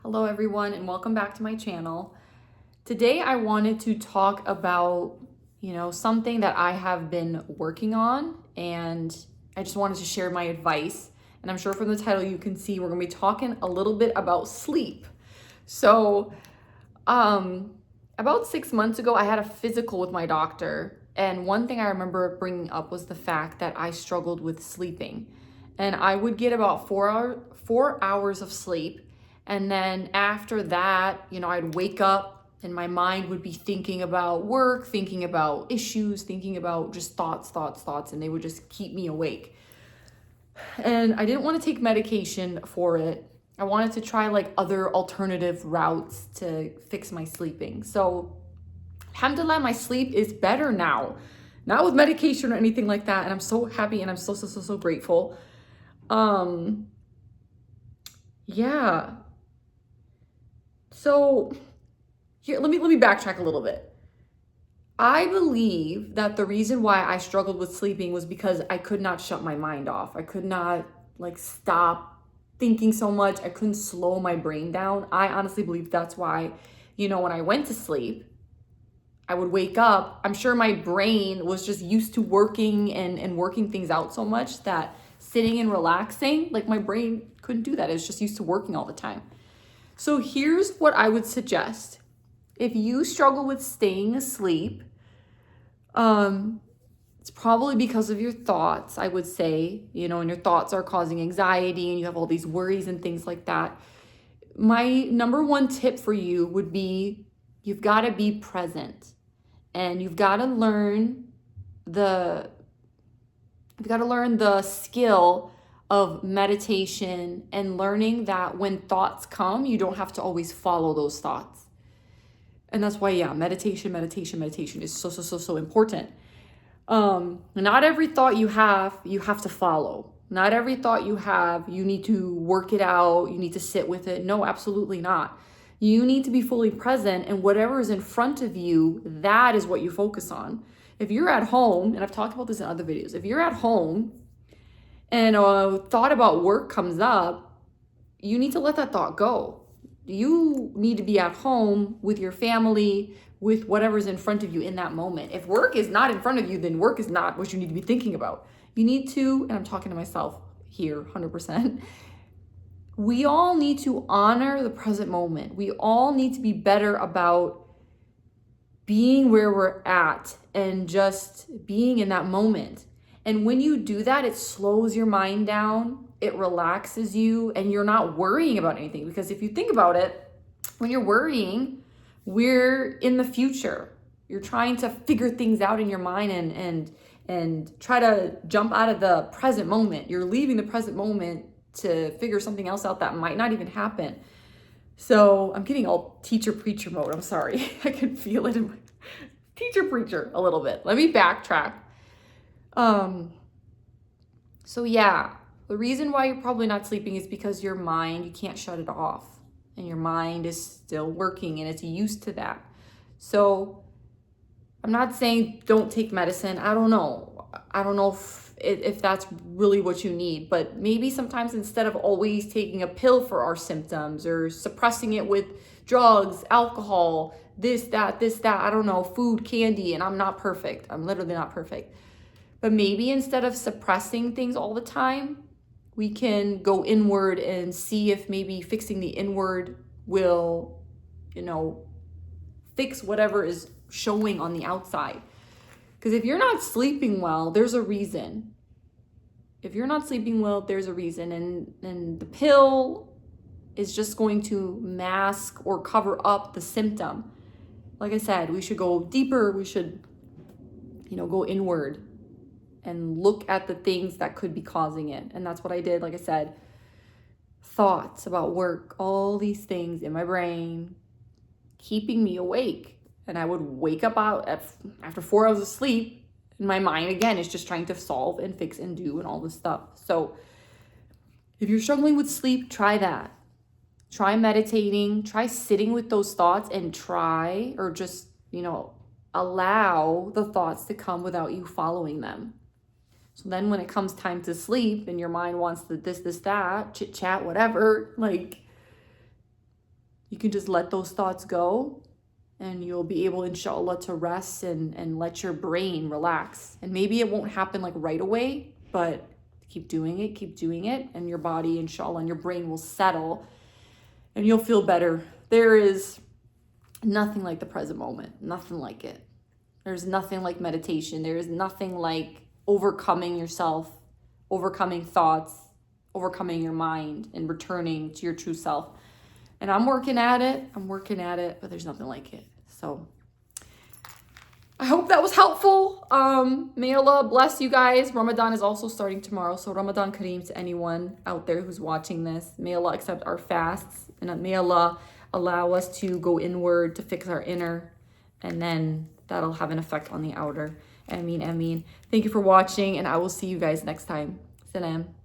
Hello everyone and welcome back to my channel. Today I wanted to talk about, something that I have been working on, and I just wanted to share my advice. And I'm sure from the title you can see we're going to be talking a little bit about sleep. So, about 6 months ago I had a physical with my doctor, and one thing I remember bringing up was the fact that I struggled with sleeping. And I would get about 4 hours of sleep, and then after that, I'd wake up and my mind would be thinking about work, thinking about issues, thinking about just thoughts, and they would just keep me awake. And I didn't want to take medication for it. I wanted to try like other alternative routes to fix my sleeping. So, alhamdulillah, my sleep is better now. Not with medication or anything like that. And I'm so happy and I'm so grateful. Um, yeah. So here, let me backtrack a little bit. I believe that the reason why I struggled with sleeping was because I could not shut my mind off. I could not like stop thinking so much. I couldn't slow my brain down. I honestly believe that's why, when I went to sleep, I would wake up. I'm sure my brain was just used to working and working things out so much that sitting and relaxing, like my brain couldn't do that. It's just used to working all the time. So here's what I would suggest. If you struggle with staying asleep, it's probably because of your thoughts, I would say, and your thoughts are causing anxiety and you have all these worries and things like that. My number one tip for you would be you've got to be present, and you've got to learn the skill of meditation and learning that when thoughts come, you don't have to always follow those thoughts. And that's why, meditation is so important. Not every thought you have to follow. Not every thought you have, you need to work it out. You need to sit with it. No, absolutely not. You need to be fully present, and whatever is in front of you, that is what you focus on. If you're at home, and I've talked about this in other videos, if you're at home and a thought about work comes up, you need to let that thought go. You need to be at home with your family, with whatever's in front of you in that moment. If work is not in front of you, then work is not what you need to be thinking about. You need to, and I'm talking to myself here 100%, we all need to honor the present moment. We all need to be better about being where we're at and just being in that moment. And when you do that, it slows your mind down, it relaxes you, and you're not worrying about anything. Because if you think about it, when you're worrying, we're in the future. You're trying to figure things out in your mind and try to jump out of the present moment. You're leaving the present moment to figure something else out that might not even happen. So I'm getting all teacher preacher mode. I'm sorry. I can feel it in my teacher preacher a little bit. Let me backtrack. So yeah, the reason why you're probably not sleeping is because your mind, you can't shut it off, and your mind is still working and it's used to that. So I'm not saying don't take medicine. I don't know if that's really what you need, but maybe sometimes instead of always taking a pill for our symptoms or suppressing it with drugs, alcohol, this, that, I don't know, food, candy, and I'm not perfect. I'm literally not perfect. But maybe instead of suppressing things all the time, we can go inward and see if maybe fixing the inward will, fix whatever is showing on the outside. Because if you're not sleeping well, there's a reason. If you're not sleeping well, there's a reason. And the pill is just going to mask or cover up the symptom. Like I said, we should go deeper. We should, go inward and look at the things that could be causing it. And that's what I did. Like I said, thoughts about work, all these things in my brain, keeping me awake. And I would wake up out after 4 hours of sleep, and my mind again is just trying to solve and fix and do and all this stuff. So if you're struggling with sleep, try that. Try meditating, try sitting with those thoughts, and try, or just, allow the thoughts to come without you following them. So then when it comes time to sleep and your mind wants the this, that, chit chat, whatever, like You can just let those thoughts go, and you'll be able, inshallah, to rest and let your brain relax. And maybe it won't happen like right away, but keep doing it, and your body, inshallah, and your brain will settle, and you'll feel better. There is nothing like the present moment, nothing like it. There's nothing like meditation. There is nothing like overcoming yourself, overcoming thoughts, overcoming your mind, and returning to your true self. And I'm working at it, but there's nothing like it. So I hope that was helpful. May Allah bless you guys. Ramadan is also starting tomorrow. So Ramadan Kareem to anyone out there who's watching this. May Allah accept our fasts. And may Allah allow us to go inward to fix our inner. And then that'll have an effect on the outer. Ameen, ameen. Thank you for watching. And I will see you guys next time. Salam.